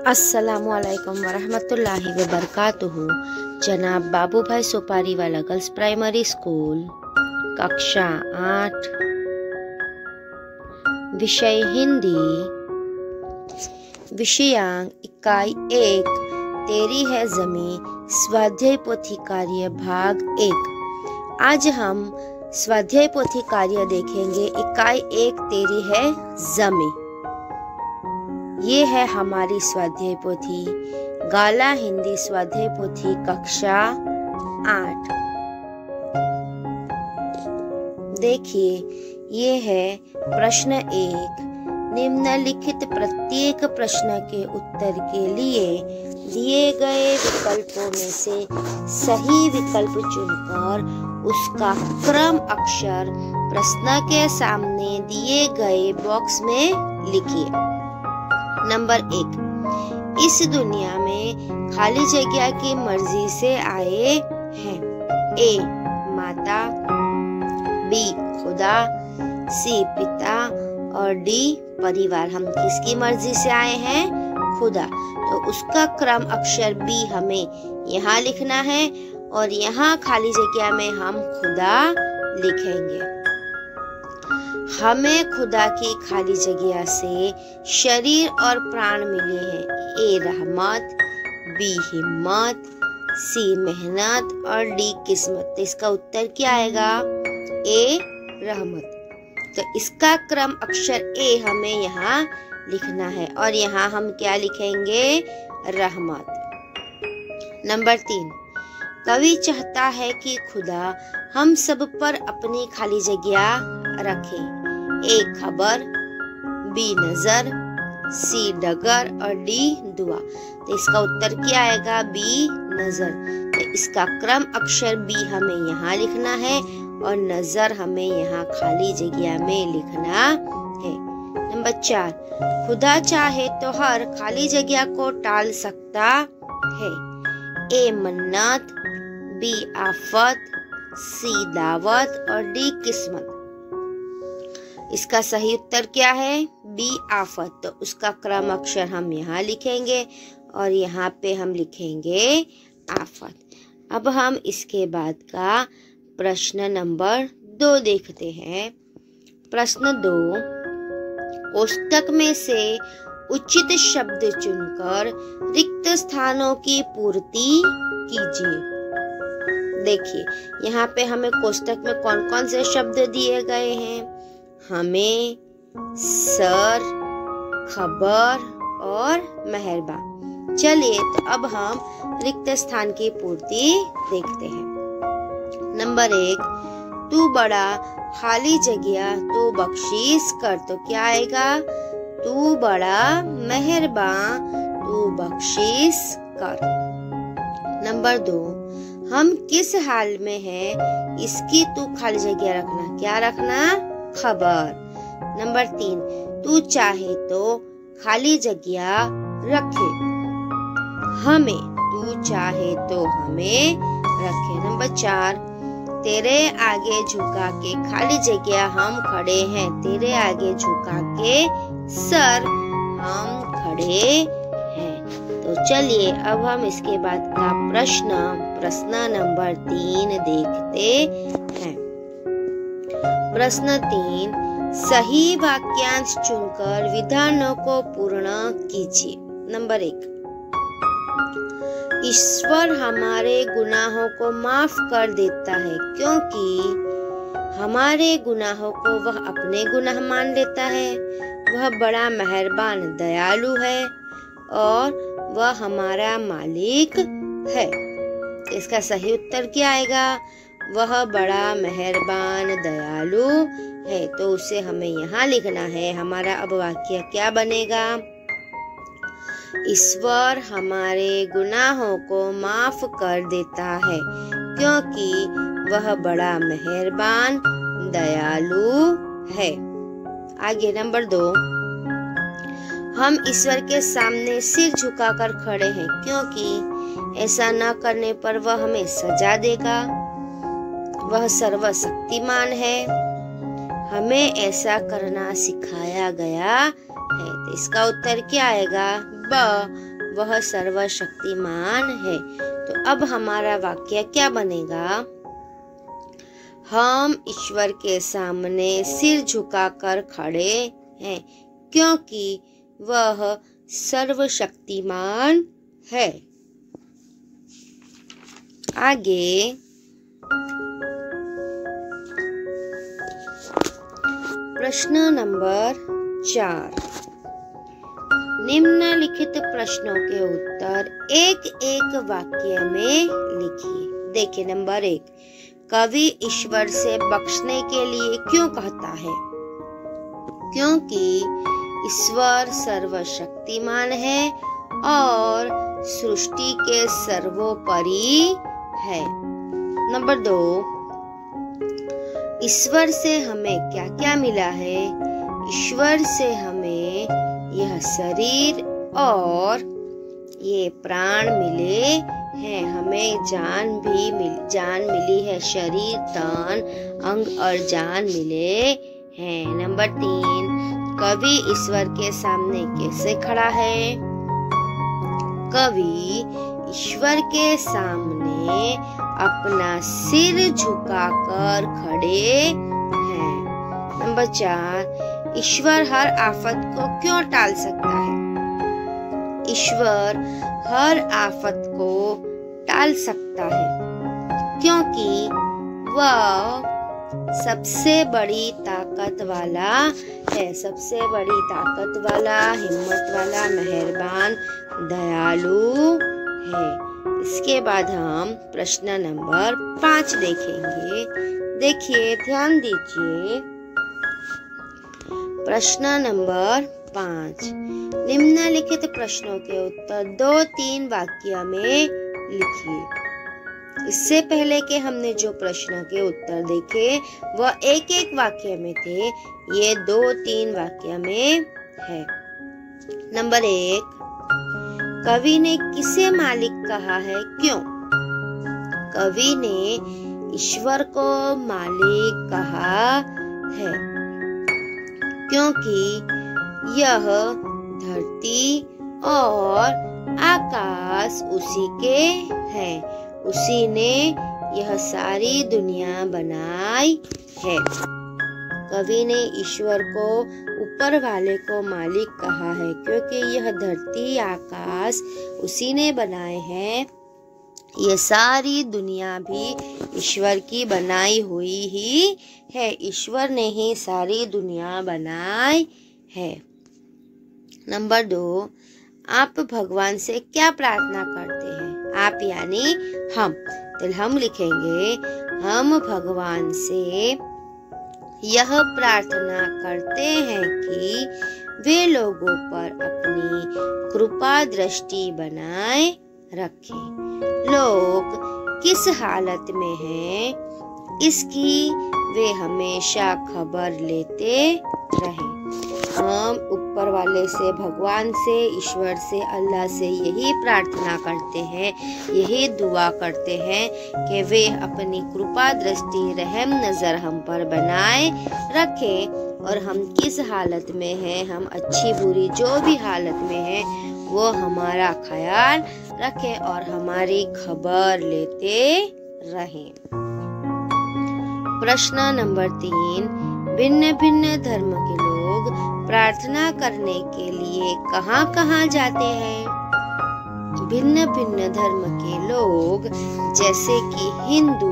अस्सलामुअलैकुम वरहमतुल्लाहि वबरकातुहू। जनाब बाबू भाई सोपारी वाला गर्ल्स प्राइमरी स्कूल, कक्षा 8, विषय हिंदी, विषयांक इकाई 1, तेरी है जमी, स्वाध्याय पोथी कार्य भाग 1। आज हम स्वाध्याय पोथी कार्य देखेंगे। इकाई 1, तेरी है जमी। ये है हमारी स्वाध्याय पोथी, गाला हिंदी स्वाध्याय पोथी, कक्षा 8। देखिए, ये है प्रश्न 1। निम्नलिखित प्रत्येक प्रश्न के उत्तर के लिए दिए गए विकल्पों में से सही विकल्प चुनकर उसका क्रम अक्षर प्रश्न के सामने दिए गए बॉक्स में लिखिए। नंबर 1, इस दुनिया में खाली जगह की मर्जी से आए हैं। ए, माता, बी, खुदा, सी, पिता और डी, परिवार। हम किसकी मर्जी से आए हैं? खुदा। तो उसका क्रम अक्षर बी हमें यहाँ लिखना है और यहाँ खाली जगह में हम खुदा लिखेंगे। हमें खुदा की खाली जगह से शरीर और प्राण मिले हैं। ए, रहमत, बी, हिम्मत, सी, मेहनत और डी, किस्मत। तो इसका उत्तर क्या आएगा? ए, रहमत। तो इसका क्रम अक्षर ए हमें यहाँ लिखना है और यहाँ हम क्या लिखेंगे? रहमत। नंबर 3, कवि चाहता है कि खुदा हम सब पर अपनी खाली जगह रखे। ए, खबर, बी, नजर, सी, डगर और डी, दुआ। तो इसका उत्तर क्या आएगा? बी, नजर। तो इसका क्रम अक्षर बी हमें यहाँ लिखना है और नजर हमें यहाँ खाली जगह में लिखना है। नंबर 4, खुदा चाहे तो हर खाली जगह को टाल सकता है। ए, मन्नत, बी, आफत, सी, दावत और डी, किस्मत। इसका सही उत्तर क्या है? बी, आफत। तो उसका क्रम अक्षर हम यहाँ लिखेंगे और यहाँ पे हम लिखेंगे आफत। अब हम इसके बाद का प्रश्न नंबर 2 देखते हैं। प्रश्न 2, कोष्टक में से उचित शब्द चुनकर रिक्त स्थानों की पूर्ति कीजिए। देखिए, यहाँ पे हमें कोष्टक में कौन कौन से शब्द दिए गए हैं? हमें, सर, खबर और मेहरबा। चलिए, तो अब हम रिक्त स्थान की पूर्ति देखते हैं। नंबर 1, तू बड़ा खाली जगह तू बख्शीश कर। तो क्या आएगा? तू बड़ा मेहरबान तू बख्शीश कर। नंबर 2, हम किस हाल में हैं इसकी तू खाली जगह रखना। क्या रखना? खबर। नंबर 3, तू चाहे तो खाली जगह रखे। हमें, तू चाहे तो हमें रखे। नंबर 4, तेरे आगे झुका के खाली जगह हम खड़े हैं। तेरे आगे झुका के सर हम खड़े हैं। तो चलिए, अब हम इसके बाद का प्रश्न नंबर 3 देखते हैं। प्रश्न 3, सही वाक्यांश चुनकर विधानों को पूर्ण कीजिए। नंबर 1, ईश्वर हमारे गुनाहों को माफ कर देता है क्योंकि हमारे गुनाहों को वह अपने गुनाह मान लेता है। वह बड़ा मेहरबान दयालु है और वह हमारा मालिक है। इसका सही उत्तर क्या आएगा? वह बड़ा मेहरबान दयालु है। तो उसे हमें यहाँ लिखना है। हमारा अब वाक्य क्या बनेगा? ईश्वर हमारे गुनाहों को माफ कर देता है क्योंकि वह बड़ा मेहरबान दयालु है। आगे नंबर 2, हम ईश्वर के सामने सिर झुकाकर खड़े हैं क्योंकि ऐसा न करने पर वह हमें सजा देगा। वह सर्वशक्तिमान है। हमें ऐसा करना सिखाया गया है। तो इसका उत्तर क्या आएगा? ब, वह सर्वशक्तिमान है। तो अब हमारा वाक्य क्या बनेगा? हम ईश्वर के सामने सिर झुकाकर खड़े हैं क्योंकि वह सर्वशक्तिमान है। आगे प्रश्न नंबर 4। निम्नलिखित प्रश्नों के उत्तर एक एक वाक्य में लिखिए। देखिए, नंबर 1, कवि ईश्वर से बख्शने के लिए क्यों कहता है? क्योंकि ईश्वर सर्वशक्तिमान है और सृष्टि के सर्वोपरि है। नंबर 2, ईश्वर से हमें क्या क्या मिला है? ईश्वर से हमें यह शरीर और ये प्राण मिले हैं। हमें जान मिली है। शरीर, तन, अंग और जान मिले हैं। नंबर 3, कवि ईश्वर के सामने कैसे खड़ा है? कवि ईश्वर के सामने अपना सिर झुकाकर खड़े हैं। नंबर 4, ईश्वर हर आफत को क्यों टाल सकता है? ईश्वर हर आफत को टाल सकता है क्योंकि वह सबसे बड़ी ताकत वाला है। सबसे बड़ी ताकत वाला, हिम्मत वाला, मेहरबान, दयालु है। इसके बाद हम प्रश्न नंबर 5 देखेंगे। देखिए, ध्यान दीजिए। प्रश्न नंबर 5, निम्नलिखित प्रश्नों के उत्तर 2-3 वाक्य में लिखिए। इससे पहले के हमने जो प्रश्नों के उत्तर देखे वह एक एक वाक्य में थे, ये 2-3 वाक्य में है। नंबर 1, कवि ने किसे मालिक कहा है? क्यों? कवि ने ईश्वर को मालिक कहा है क्योंकि यह धरती और आकाश उसी के हैं। उसी ने यह सारी दुनिया बनाई है। कवि ने ईश्वर को, ऊपर वाले को मालिक कहा है क्योंकि यह धरती, आकाश उसी ने बनाए हैं। ये सारी दुनिया भी ईश्वर की बनाई हुई ही है। ईश्वर ने ही सारी दुनिया बनाई है। नंबर 2, आप भगवान से क्या प्रार्थना करते हैं? आप यानी हम। तो हम लिखेंगे, हम भगवान से यह प्रार्थना करते हैं कि वे लोगों पर अपनी कृपा दृष्टि बनाए रखें। लोग किस हालत में हैं, इसकी वे हमेशा खबर लेते रहें। हम ऊपर वाले से, भगवान से, ईश्वर से, अल्लाह से यही प्रार्थना करते हैं, यही दुआ करते हैं कि वे अपनी कृपा दृष्टि, रहम नजर हम पर बनाए रखें और हम किस हालत में हैं, हम अच्छी बुरी जो भी हालत में हैं, वो हमारा ख्याल रखें और हमारी खबर लेते रहें। प्रश्न नंबर 3, भिन्न भिन्न धर्म के लोग प्रार्थना करने के लिए कहाँ जाते हैं? भिन्न भिन्न धर्म के लोग जैसे कि हिंदू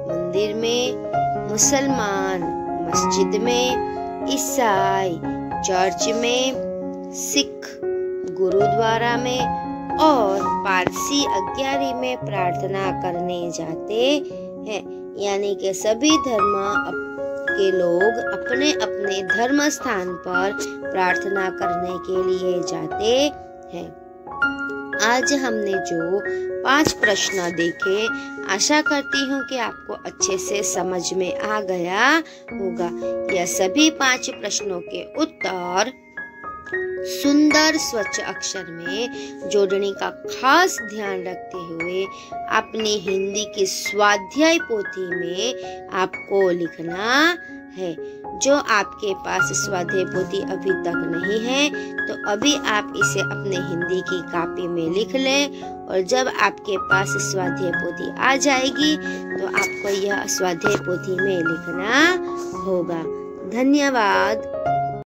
मंदिर में, मुसलमान मस्जिद में, ईसाई चर्च में, सिख गुरुद्वारा में और पारसी अग्यारी में प्रार्थना करने जाते हैं। यानी कि सभी धर्म के लोग अपने अपने धर्म स्थान पर प्रार्थना करने के लिए जाते हैं। आज हमने जो 5 प्रश्न देखे, आशा करती हूँ कि आपको अच्छे से समझ में आ गया होगा। यह सभी 5 प्रश्नों के उत्तर सुंदर स्वच्छ अक्षर में जोड़ने का खास ध्यान रखते हुए अपनी हिंदी की स्वाध्याय पोथी में आपको लिखना है। जो आपके पास स्वाध्याय पोथी अभी तक नहीं है तो अभी आप इसे अपने हिंदी की कॉपी में लिख लें, और जब आपके पास स्वाध्याय पोथी आ जाएगी तो आपको यह स्वाध्याय पोथी में लिखना होगा। धन्यवाद।